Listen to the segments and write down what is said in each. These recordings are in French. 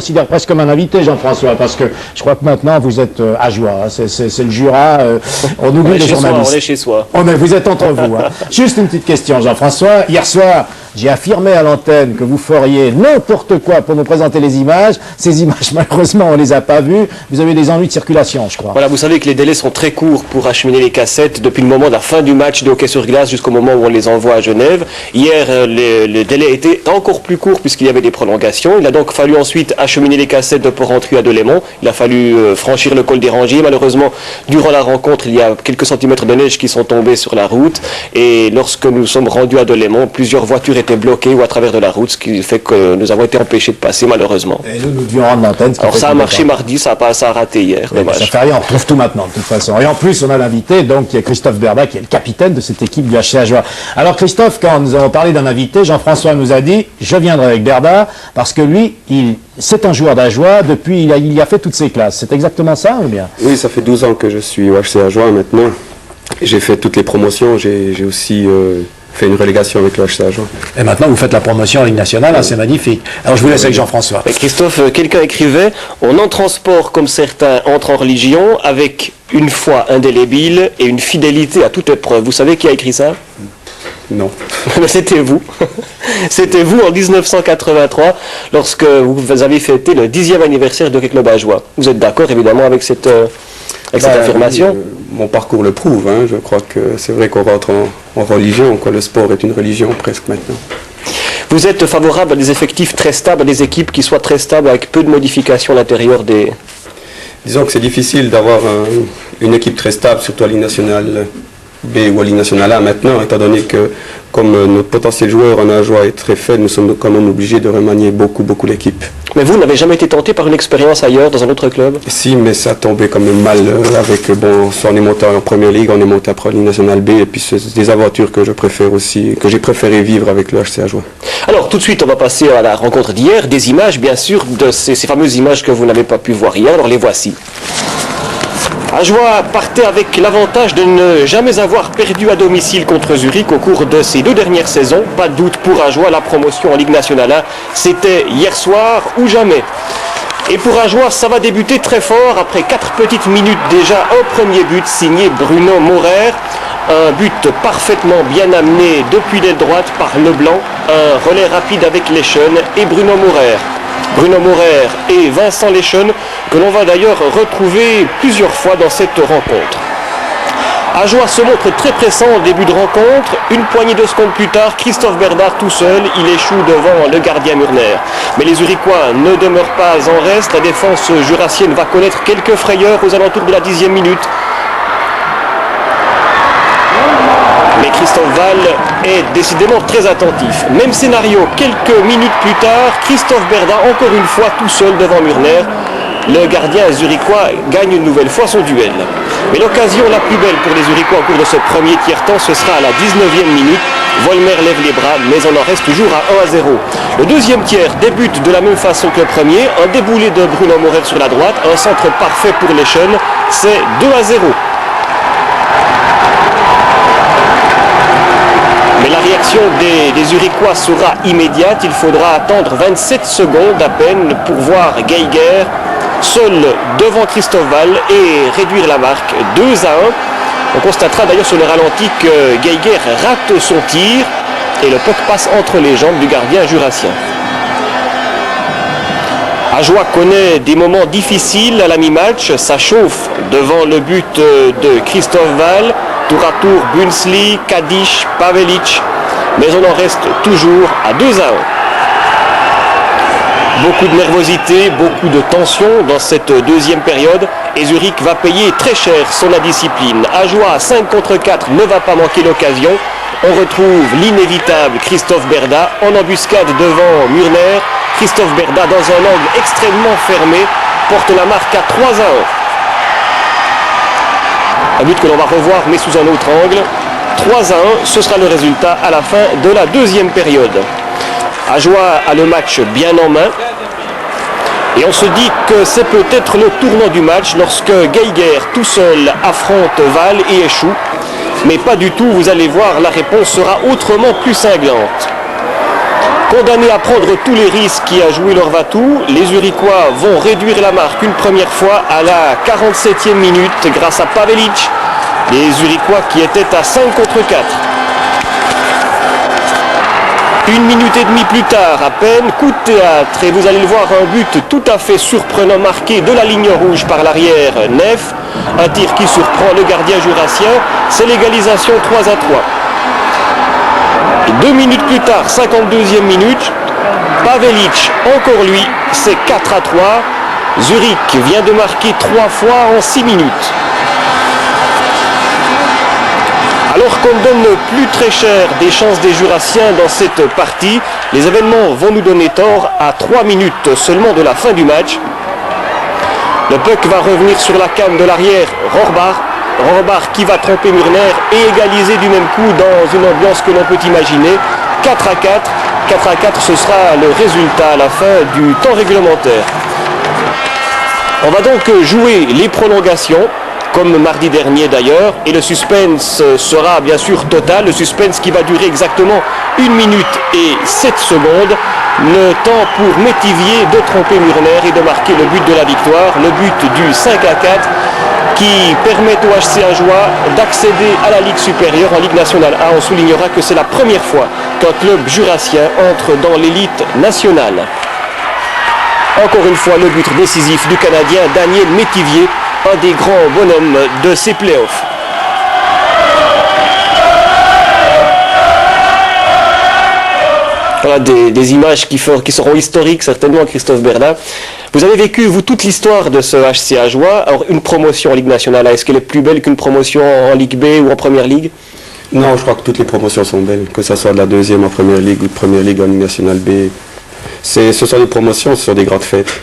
considère presque comme un invité, Jean-François, parce que je crois que maintenant vous êtes à joie, hein, c'est le Jura, on oublie les journalistes. On est chez soi. Vous êtes entre vous. Hein. Juste une petite question, Jean-François. Hier soir, j'ai affirmé à l'antenne que vous feriez n'importe quoi pour nous présenter les images. Ces images, malheureusement, on ne les a pas vues. Vous avez des ennuis de circulation, je crois. Voilà, vous savez que les délais sont très courts pour acheminer les cassettes depuis le moment de la fin du match de hockey sur glace jusqu'au moment où on les envoie à Genève. Hier, le délai était encore plus court puisqu'il y avait des prolongations. Il a donc fallu ensuite acheminer les cassettes de Porrentruy à Delémont. Il a fallu franchir le col des Rangiers. Malheureusement, durant la rencontre, il y a quelques centimètres de neige qui sont tombés sur la route. Et lorsque nous sommes rendus à Delémont, plusieurs voitures étaient bloquées ou à travers de la route, ce qui fait que nous avons été empêchés de passer, malheureusement. Et nous devions rendre l'antenne. Alors ça a marché mardi, ça a raté hier. Oui, dommage. Ça fait rien, on retrouve tout maintenant, de toute façon. Et en plus, on a l'invité, donc, qui est Christophe Berda, qui est le capitaine de cette équipe du HC Ajoie. Alors, Christophe, quand nous avons parlé d'un invité, Jean-François nous a dit, je viendrai avec Berda, parce que lui, c'est un joueur d'Ajoie, depuis, il y a fait toutes ses classes. C'est exactement ça, ou bien? Oui, ça fait 12 ans que je suis au HC Ajoie maintenant. J'ai fait toutes les promotions, j'ai aussi fait une relégation avec le HC Ajoie. Et maintenant, vous faites la promotion en Ligue nationale, hein, c'est magnifique. Alors, je vous laisse avec Jean-François. Christophe, quelqu'un écrivait, on entre en sport comme certains entrent en religion, avec une foi indélébile et une fidélité à toute épreuve. Vous savez qui a écrit ça? Non. Mais c'était vous. C'était vous en 1983, lorsque vous avez fêté le 10e anniversaire de Hockey Club Ajoie. Vous êtes d'accord, évidemment, avec cette affirmation? Mon parcours le prouve. Hein. Je crois que c'est vrai qu'on rentre en religion. Quoi. Le sport est une religion presque maintenant. Vous êtes favorable à des effectifs très stables, à des équipes qui soient très stables, avec peu de modifications à l'intérieur des... Disons que c'est difficile d'avoir une équipe très stable, surtout à Ligue nationale B ou à Ligue nationale A maintenant, étant donné que comme notre potentiel joueur en Ajoie est très faible, nous sommes quand même obligés de remanier beaucoup l'équipe. Mais vous n'avez jamais été tenté par une expérience ailleurs, dans un autre club? Si, mais ça a tombé quand même mal avec, soit on est monté en Première Ligue, on est monté après en Ligue nationale B, et puis c'est des aventures que je préfère aussi, que j'ai préféré vivre avec le HC Ajoie. Alors tout de suite, on va passer à la rencontre d'hier, des images bien sûr, de ces fameuses images que vous n'avez pas pu voir hier, alors les voici. Ajoie partait avec l'avantage de ne jamais avoir perdu à domicile contre Zurich au cours de ces 2 dernières saisons. Pas de doute pour Ajoie, la promotion en Ligue nationale 1, c'était hier soir ou jamais. Et pour Ajoie, ça va débuter très fort. Après 4 petites minutes déjà, un premier but signé Bruno Maurer. Un but parfaitement bien amené depuis l'aile droite par Leblanc. Un relais rapide avec Leschen et Bruno Maurer. Bruno Maurer et Vincent Leschen, que l'on va d'ailleurs retrouver plusieurs fois dans cette rencontre. Ajoie se montre très pressant au début de rencontre. Une poignée de secondes plus tard, Christophe Berdard tout seul, il échoue devant le gardien Murner. Mais les Zurichois ne demeurent pas en reste. La défense jurassienne va connaître quelques frayeurs aux alentours de la 10e minute. Mais Christophe Val est décidément très attentif. Même scénario, quelques minutes plus tard, Christophe Berda encore une fois tout seul devant Murner. Le gardien zurichois gagne une nouvelle fois son duel. Mais l'occasion la plus belle pour les Zurichois au cours de ce premier tiers-temps, ce sera à la 19e minute. Volmer lève les bras, mais on en reste toujours à 1-0. Le deuxième tiers débute de la même façon que le premier. Un déboulé de Bruno Maurer sur la droite, un centre parfait pour Leschen. C'est 2-0. Mais la réaction des Zurichois sera immédiate. Il faudra attendre 27 secondes à peine pour voir Geiger seul devant Christophe Val et réduire la marque 2-1. On constatera d'ailleurs sur le ralenti que Geiger rate son tir et le puck passe entre les jambes du gardien jurassien. Ajoie connaît des moments difficiles à la mi-match. Ça chauffe devant le but de Christophe Val. Tour à tour, Bunsley, Kadish, Pavelic. Mais on en reste toujours à 2-1. Beaucoup de nervosité, beaucoup de tension dans cette deuxième période. Et Zurich va payer très cher son indiscipline. Ajoie à 5 contre 4 ne va pas manquer l'occasion. On retrouve l'inévitable Christophe Berda en embuscade devant Murner. Christophe Berda dans un angle extrêmement fermé porte la marque à 3-1. Un but que l'on va revoir mais sous un autre angle. 3-1, ce sera le résultat à la fin de la deuxième période. Ajoie a le match bien en main. Et on se dit que c'est peut-être le tournant du match lorsque Geiger tout seul affronte Val et échoue. Mais pas du tout, vous allez voir, la réponse sera autrement plus cinglante. Condamnés à prendre tous les risques et à jouer leur va-tout, les Zurichois vont réduire la marque une première fois à la 47e minute grâce à Pavelic. Les Zurichois qui étaient à 5 contre 4. Une minute et demie plus tard, à peine, coup de théâtre, et vous allez le voir, un but tout à fait surprenant marqué de la ligne rouge par l'arrière Nef. Un tir qui surprend le gardien jurassien, c'est l'égalisation 3-3. 2 minutes plus tard, 52e minute, Pavelic, encore lui, c'est 4-3. Zurich vient de marquer 3 fois en 6 minutes. Alors qu'on donne plus très cher des chances des Jurassiens dans cette partie, les événements vont nous donner tort à 3 minutes seulement de la fin du match. Le puck va revenir sur la canne de l'arrière Rohrbach. Rohrbach qui va tromper Murner et égaliser du même coup dans une ambiance que l'on peut imaginer. 4-4. 4-4, ce sera le résultat à la fin du temps réglementaire. On va donc jouer les prolongations, comme mardi dernier d'ailleurs, et le suspense sera bien sûr total, le suspense qui va durer exactement 1 minute et 7 secondes, le temps pour Métivier de tromper Murner et de marquer le but de la victoire, le but du 5-4 qui permet au HC Ajoie d'accéder à la Ligue supérieure, en Ligue nationale A. On soulignera que c'est la première fois qu'un club jurassien entre dans l'élite nationale. Encore une fois, le but décisif du Canadien Daniel Métivier, un des grands bonhommes de ces playoffs. Voilà des images qui seront historiques certainement, Christophe Berdin. Vous avez vécu, vous, toute l'histoire de ce HC Ajoie. Alors, une promotion en Ligue nationale, est-ce qu'elle est plus belle qu'une promotion en Ligue B ou en Première Ligue? Non, je crois que toutes les promotions sont belles, que ce soit de la deuxième en Première Ligue ou de Première Ligue en Ligue nationale B. Ce sont des promotions, ce sont des grandes fêtes.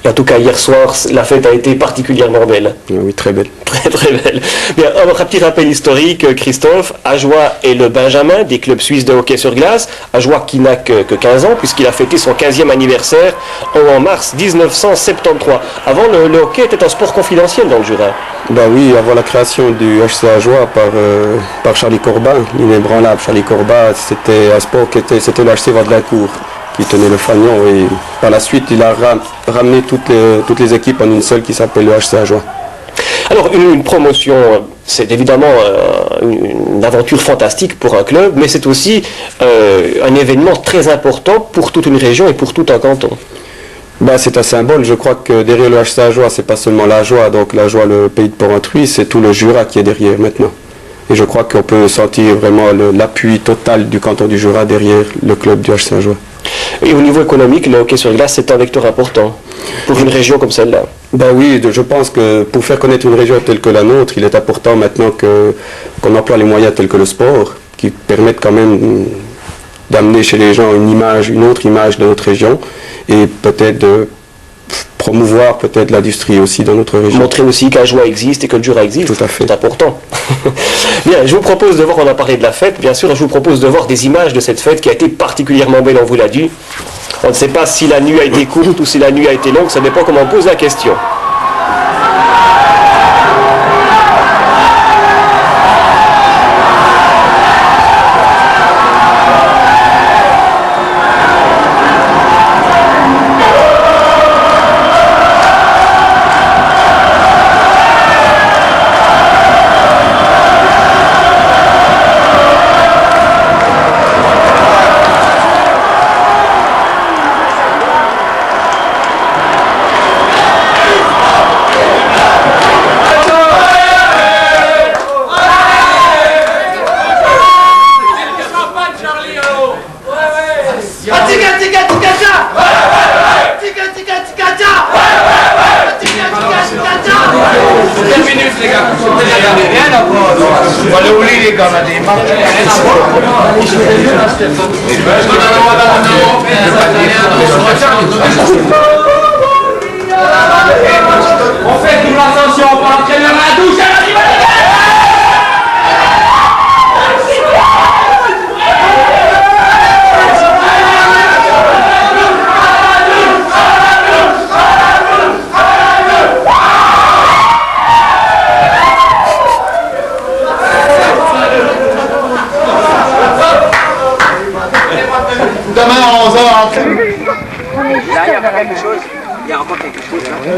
Et en tout cas, hier soir, la fête a été particulièrement belle. Oui, très belle. Très très belle. Bien, un petit rappel historique, Christophe. Ajoie est le Benjamin des clubs suisses de hockey sur glace. Ajoie qui n'a que 15 ans, puisqu'il a fêté son 15e anniversaire en mars 1973. Avant, le hockey était un sport confidentiel dans le Jura. Ben oui, avant la création du HC Ajoie par Charlie Corbin, l'inébranlable Charlie Corbin, c'était un sport c'était le HC Vaudelincourt qui tenait le fanion, et par la suite il a ramené toutes les équipes en une seule qui s'appelle le HC Ajoie. Alors une promotion, c'est évidemment une aventure fantastique pour un club, mais c'est aussi un événement très important pour toute une région et pour tout un canton. Ben, c'est un symbole. Je crois que derrière le HC Ajoie, c'est pas seulement l'Ajoie, donc l'Ajoie, le pays de Port-Instruit, c'est tout le Jura qui est derrière maintenant. Et je crois qu'on peut sentir vraiment l'appui total du canton du Jura derrière le club du HC Ajoie. Et au niveau économique, le hockey sur glace, c'est un vecteur important pour une région comme celle-là. Ben oui, je pense que pour faire connaître une région telle que la nôtre, il est important maintenant qu'on emploie les moyens tels que le sport, qui permettent quand même d'amener chez les gens une autre image de notre région, et peut-être de promouvoir peut-être l'industrie aussi dans notre région. Montrer aussi qu'Ajoie existe et que le Jura existe. Tout à fait. C'est important. Bien, je vous propose de voir, on a parlé de la fête, bien sûr, je vous propose de voir des images de cette fête qui a été particulièrement belle, on vous l'a dit. On ne sait pas si la nuit a été courte ou si la nuit a été longue, ça dépend comment on pose la question. On fait toute l'attention pour l'entraîneur à la douche à la rivalité. Demain y a encore quelque chose là.